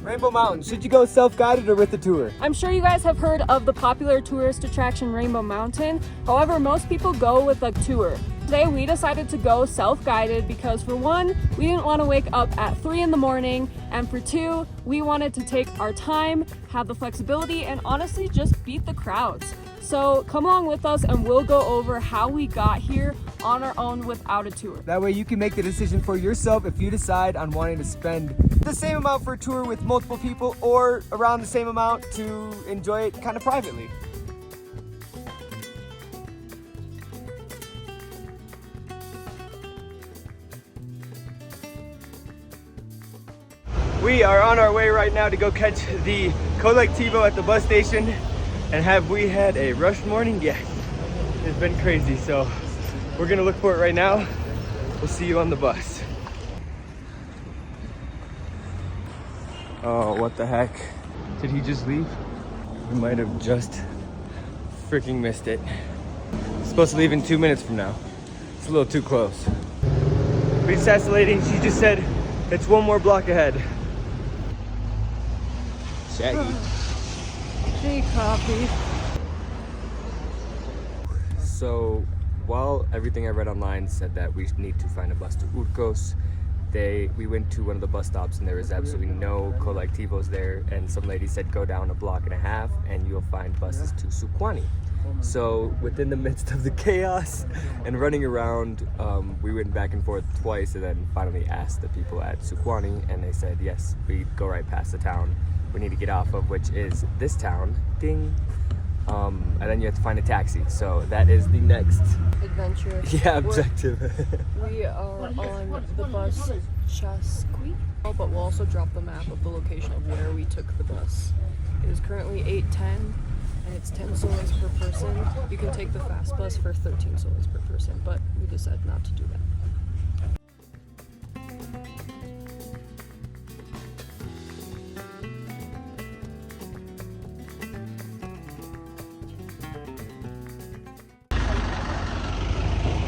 Rainbow Mountain, should you go self-guided or with the tour? I'm sure you guys have heard of the popular tourist attraction Rainbow Mountain. However, most people go with a tour. Today we decided to go self-guided because for one, we didn't want to wake up at 3 in the morning, and for two, we wanted to take our time, have the flexibility, and honestly just beat the crowds. So come along with us and we'll go over how we got here on our own without a tour. That way you can make the decision for yourself if you decide on wanting to spend the same amount for a tour with multiple people or around the same amount to enjoy it kind of privately. We are on our way right now to go catch the Colectivo at the bus station. And have we had a rush morning? Yes. It's been crazy, so we're gonna look for it right now. We'll see you on the bus. Oh, what the heck? Did he just leave? We might have just freaking missed it. It's supposed to leave in 2 minutes from now. It's a little too close. We just asked the lady, she just said it's one more block ahead. Shaggy. Coffee. So while everything I read online said that we need to find a bus to Urcos, we went to one of the bus stops and there was absolutely no colectivos there, and some lady said go down a block and a half and you'll find buses to Sukwani. So within the midst of the chaos and running around, we went back and forth twice and then finally asked the people at Sukwani, and they said yes, we go right past the town we need to get off of, which is this town, ding. And then you have to find a taxi. So that is the next adventure. Yeah, objective. We are on the bus Chasqui, but we'll also drop the map of the location of where we took the bus. It is currently 8:10 and it's 10 soles per person. You can take the fast bus for 13 soles per person, but we decided not to do that.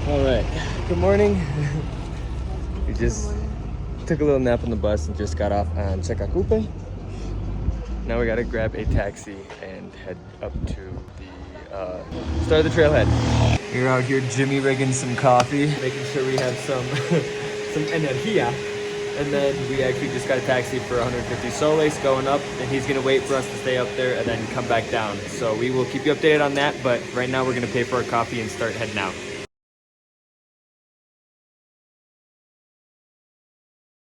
All right, good morning. We just took a little nap on the bus and just got off on Checacupe. Now we gotta grab a taxi and head up to the start of the trailhead. We're out here jimmy rigging some coffee, making sure we have some energia. And then we actually just got a taxi for 150 soles going up, and he's gonna wait for us to stay up there and then come back down. So we will keep you updated on that, but right now we're gonna pay for our coffee and start heading out.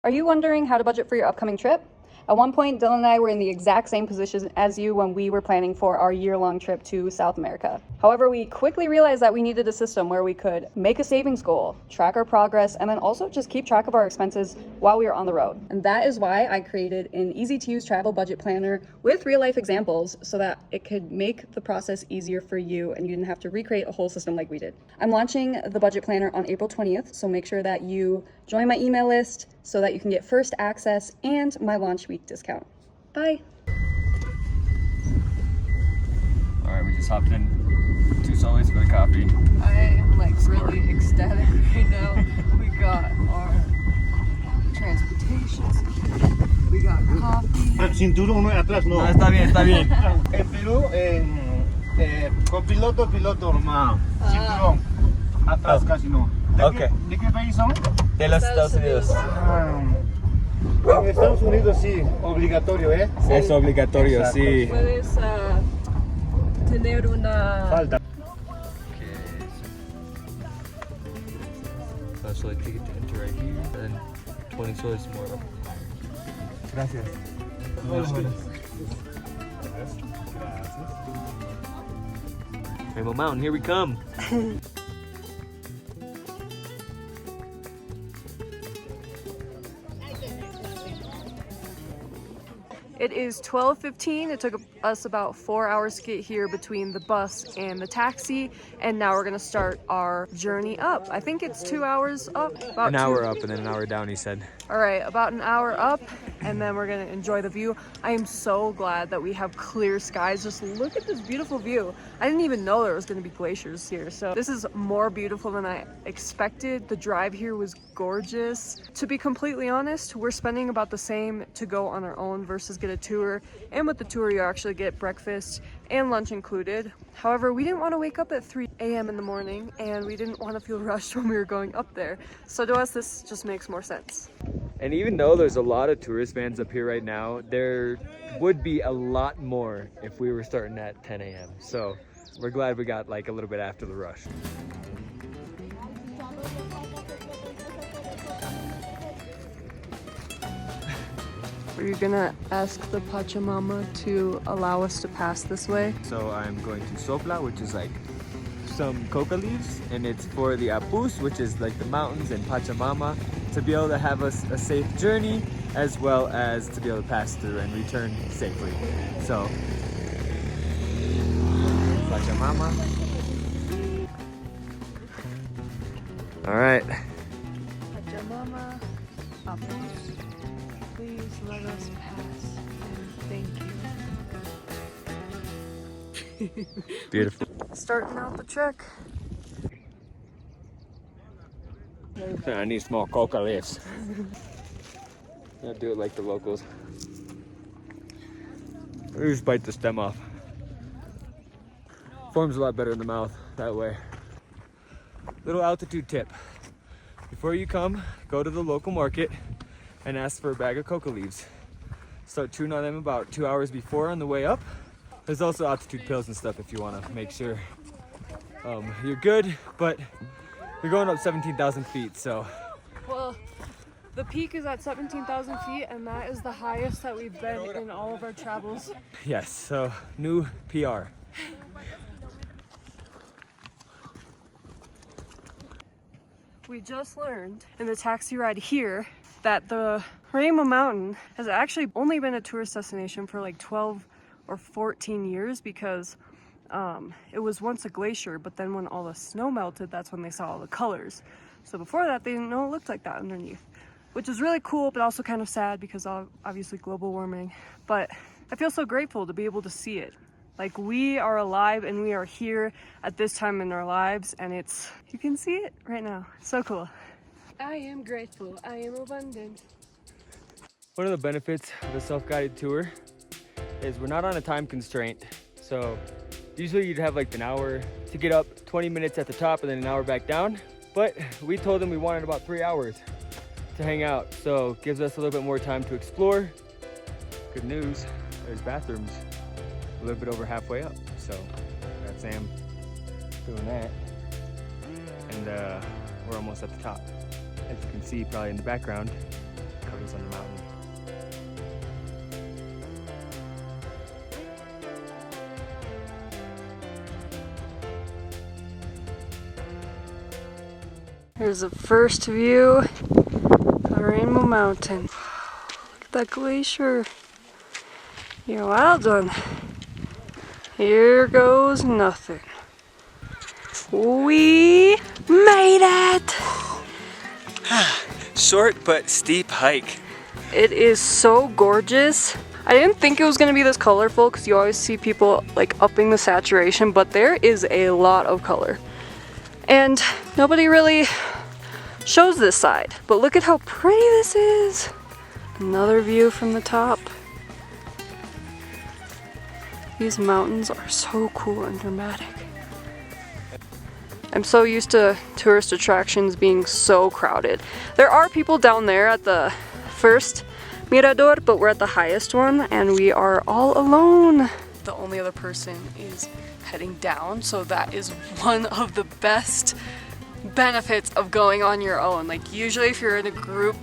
Are you wondering how to budget for your upcoming trip? At one point, Dylan and I were in the exact same position as you when we were planning for our year-long trip to South America. However, we quickly realized that we needed a system where we could make a savings goal, track our progress, and then also just keep track of our expenses while we were on the road. And that is why I created an easy-to-use travel budget planner with real-life examples so that it could make the process easier for you and you didn't have to recreate a whole system like we did. I'm launching the budget planner on April 20th, so make sure that you join my email list so that you can get first access and my launch week discount. Bye. All right, we just hopped in 2 soles for the coffee. I am like really ecstatic right now. We got our transportation, we got coffee. El cinturón atrás no. No, está bien, está bien. En Perú, con piloto normal. Cinturón. Atrás casi no. ¿De qué país son? De los Estados Unidos. En Estados Unidos sí, obligatorio, ¿eh? Es obligatorio, sí. Puedes tener una Falta. So I take it to enter right here, and then 20 soles more up. Gracias. Rainbow Mountain, here we come. It is 12:15. It took us about 4 hours to get here between the bus and the taxi, and now we're gonna start our journey up. I think it's 2 hours up. About An hour up and then an hour down, he said. All right, about an hour up, and then we're gonna enjoy the view. I am so glad that we have clear skies. Just look at this beautiful view. I didn't even know there was gonna be glaciers here, so this is more beautiful than I expected. The drive here was gorgeous. To be completely honest, we're spending about the same to go on our own versus get a tour, and with the tour you actually get breakfast and lunch included. However, we didn't want to wake up at 3 a.m. in the morning, and we didn't want to feel rushed when we were going up there. So to us, this just makes more sense. And even though there's a lot of tourist vans up here right now, there would be a lot more if we were starting at 10 a.m. So we're glad we got like a little bit after the rush. Are you gonna ask the Pachamama to allow us to pass this way? So I'm going to Sopla, which is like some coca leaves, and it's for the Apus, which is like the mountains, and Pachamama, to be able to have a safe journey, as well as to be able to pass through and return safely. So, Pachamama. All right. Pachamama, Apus, please let us pass, and thank you. Beautiful. Starting out the trek. I need small coca leaves. I'll do it like the locals. We just bite the stem off. Forms a lot better in the mouth that way. Little altitude tip. Before you come, go to the local market and ask for a bag of coca leaves. Start chewing on them about 2 hours before on the way up. There's also altitude pills and stuff if you want to make sure you're good, but you're going up 17,000 feet, so. Well, the peak is at 17,000 feet, and that is the highest that we've been in all of our travels. Yes, so new PR. We just learned in the taxi ride here that the Rainbow Mountain has actually only been a tourist destination for like 12 or 14 years because it was once a glacier, but then when all the snow melted, that's when they saw all the colors. So before that, they didn't know it looked like that underneath, which is really cool, but also kind of sad because obviously global warming. But I feel so grateful to be able to see it. Like, we are alive and we are here at this time in our lives, and you can see it right now. So cool. I am grateful. I am abundant. One of the benefits of a self-guided tour is we're not on a time constraint. So usually you'd have like an hour to get up, 20 minutes at the top, and then an hour back down. But we told them we wanted about 3 hours to hang out. So it gives us a little bit more time to explore. Good news, there's bathrooms a little bit over halfway up. So got Sam doing that. And we're almost at the top. As you can see probably in the background, covers on the mountain. Here's the first view of Rainbow Mountain. Look at that glacier. You're well done. Here goes nothing. We made it! Short but steep hike. It is so gorgeous. I didn't think it was going to be this colorful because you always see people like upping the saturation, but there is a lot of color. And nobody really shows this side, but look at how pretty this is. Another view from the top. These mountains are so cool and dramatic. I'm so used to tourist attractions being so crowded. There are people down there at the first mirador, but we're at the highest one and we are all alone. The only other person is heading down, so that is one of the best benefits of going on your own. Like, usually if you're in a group,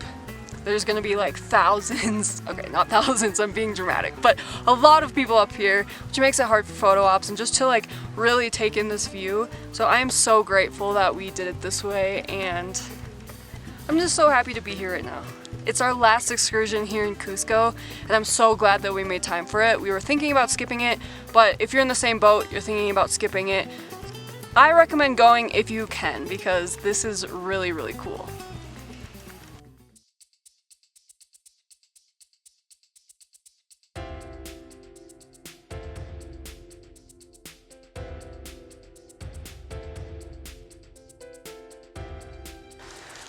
there's gonna be like thousands, okay, not thousands, I'm being dramatic, but a lot of people up here, which makes it hard for photo ops and just to like really take in this view. So I am so grateful that we did it this way, and I'm just so happy to be here right now. It's our last excursion here in Cusco, and I'm so glad that we made time for it. We were thinking about skipping it, but if you're in the same boat, you're thinking about skipping it, I recommend going if you can, because this is really, really cool.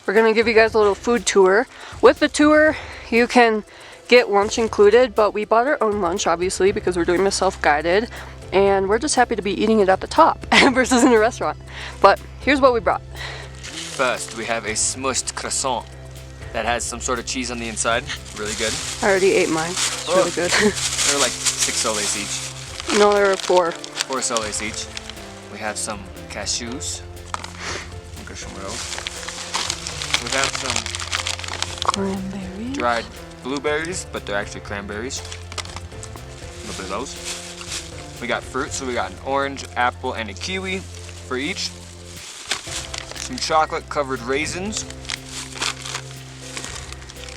We're gonna give you guys a little food tour. With the tour, you can get lunch included, but we bought our own lunch, obviously, because we're doing this self-guided, and we're just happy to be eating it at the top versus in a restaurant. But here's what we brought. First, we have a smushed croissant that has some sort of cheese on the inside. Really good. I already ate mine. It's really good. They're like 6 soles each. No, there are 4. 4 soles each. We have some cashews. Look at some of those. We have some Cranberry. dried blueberries, but they're actually cranberries. A little bit of those. We got fruit, so we got an orange, apple, and a kiwi for each. Some chocolate covered raisins.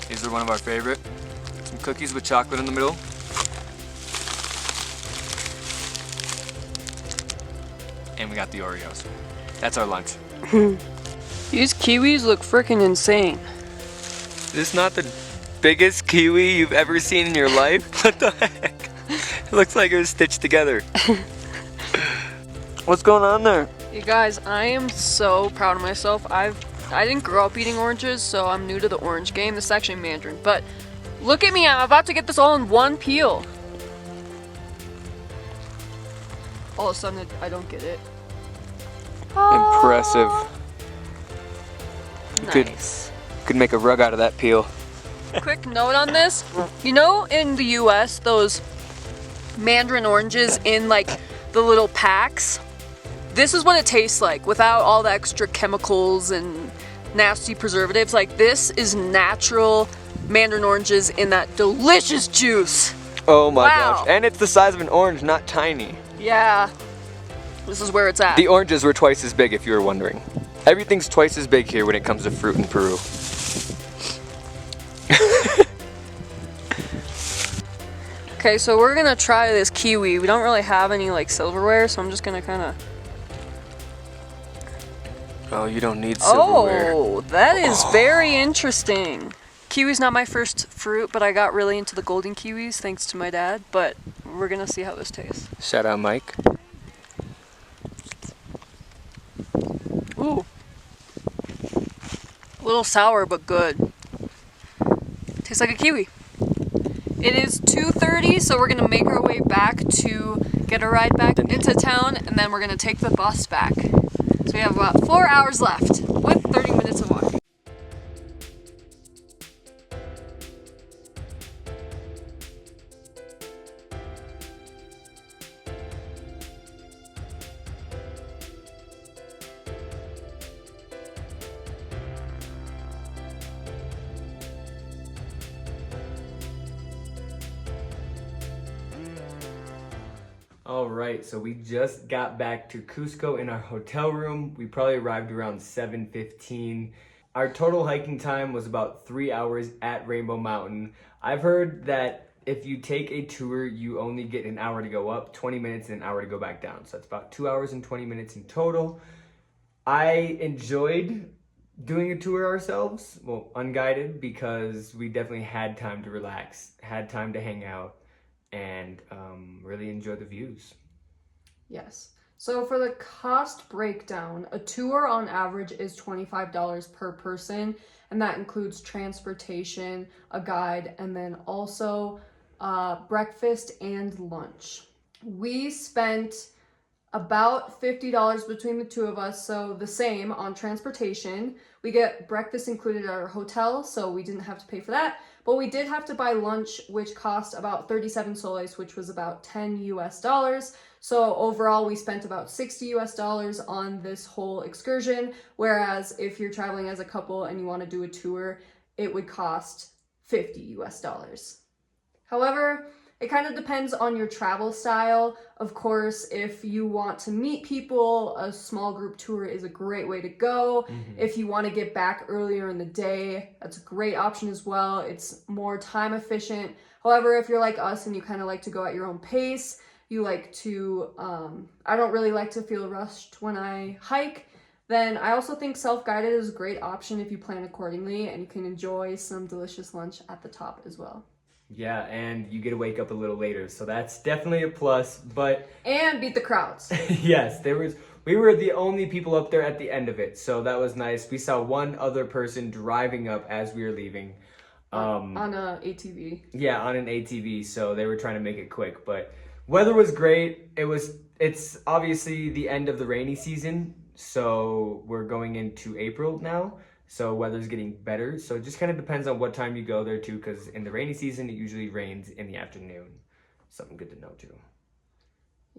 These are one of our favorite. Some cookies with chocolate in the middle. And we got the Oreos. That's our lunch. These kiwis look freaking insane. Is this not the biggest kiwi you've ever seen in your life? What the heck? It looks like it was stitched together. What's going on there? You guys, I am so proud of myself. I didn't grow up eating oranges, so I'm new to the orange game. This is actually Mandarin, but look at me, I'm about to get this all in one peel. All of a sudden, I don't get it. Impressive. Nice. Could make a rug out of that peel. Quick note on this. You know, in the US, those Mandarin oranges in like the little packs? This is what it tastes like without all the extra chemicals and nasty preservatives. Like, this is natural Mandarin oranges in that delicious juice. Oh my Wow. gosh. And it's the size of an orange, not tiny. Yeah. This is where it's at. The oranges were twice as big, if you were wondering. Everything's twice as big here when it comes to fruit in Peru. Okay, so we're gonna try this kiwi. We don't really have any like silverware, so I'm just gonna kind of. Oh, you don't need silverware. Oh, that is very interesting. Kiwi's not my first fruit, but I got really into the golden kiwis thanks to my dad. But we're gonna see how this tastes. Shout out, Mike. Ooh. A little sour, but good. Tastes like a kiwi. It is 2:30, so we're gonna make our way back to get a ride back into town, and then we're gonna take the bus back. So we have about 4 hours left with 30 minutes of walking. All right, so we just got back to Cusco in our hotel room. We probably arrived around 7:15. Our total hiking time was about 3 hours at Rainbow Mountain. I've heard that if you take a tour, you only get an hour to go up, 20 minutes, and an hour to go back down. So that's about 2 hours and 20 minutes in total. I enjoyed doing a tour ourselves, well, unguided, because we definitely had time to relax, had time to hang out, and really enjoy the views. Yes. So for the cost breakdown, a tour on average is $25 per person, and that includes transportation, a guide, and then also breakfast and lunch. We spent about $50 between the two of us, so the same on transportation. We get breakfast included at our hotel, so we didn't have to pay for that. But we did have to buy lunch, which cost about 37 soles, which was about $10 US. So overall, we spent about $60 US on this whole excursion. Whereas if you're traveling as a couple and you want to do a tour, it would cost $50 US. However, it kind of depends on your travel style. Of course, if you want to meet people, a small group tour is a great way to go. If you want to get back earlier in the day, that's a great option as well. It's more time efficient. However, if you're like us and you kind of like to go at your own pace, you like to, I don't really like to feel rushed when I hike, then I also think self-guided is a great option if you plan accordingly, and you can enjoy some delicious lunch at the top as well. Yeah, and you get to wake up a little later, so that's definitely a plus, but... And beat the crowds. Yes, there was we were the only people up there at the end of it, so that was nice. We saw one other person driving up as we were leaving. On a ATV. Yeah, on an ATV, so they were trying to make it quick, but weather was great. It's obviously the end of the rainy season, so we're going into April now, so weather's getting better. So it just kind of depends on what time you go there too, because in the rainy season, it usually rains in the afternoon. Something good to know too.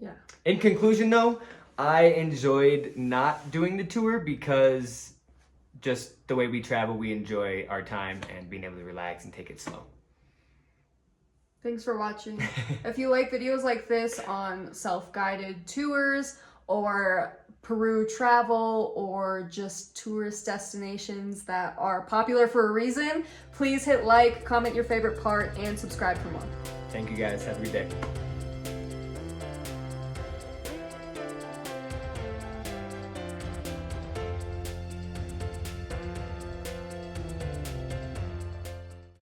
Yeah. In conclusion though, I enjoyed not doing the tour because just the way we travel, we enjoy our time and being able to relax and take it slow. Thanks for watching. If you like videos like this on self-guided tours or Peru travel or just tourist destinations that are popular for a reason, please hit like, comment your favorite part, and subscribe for more. Thank you guys. Have a good day.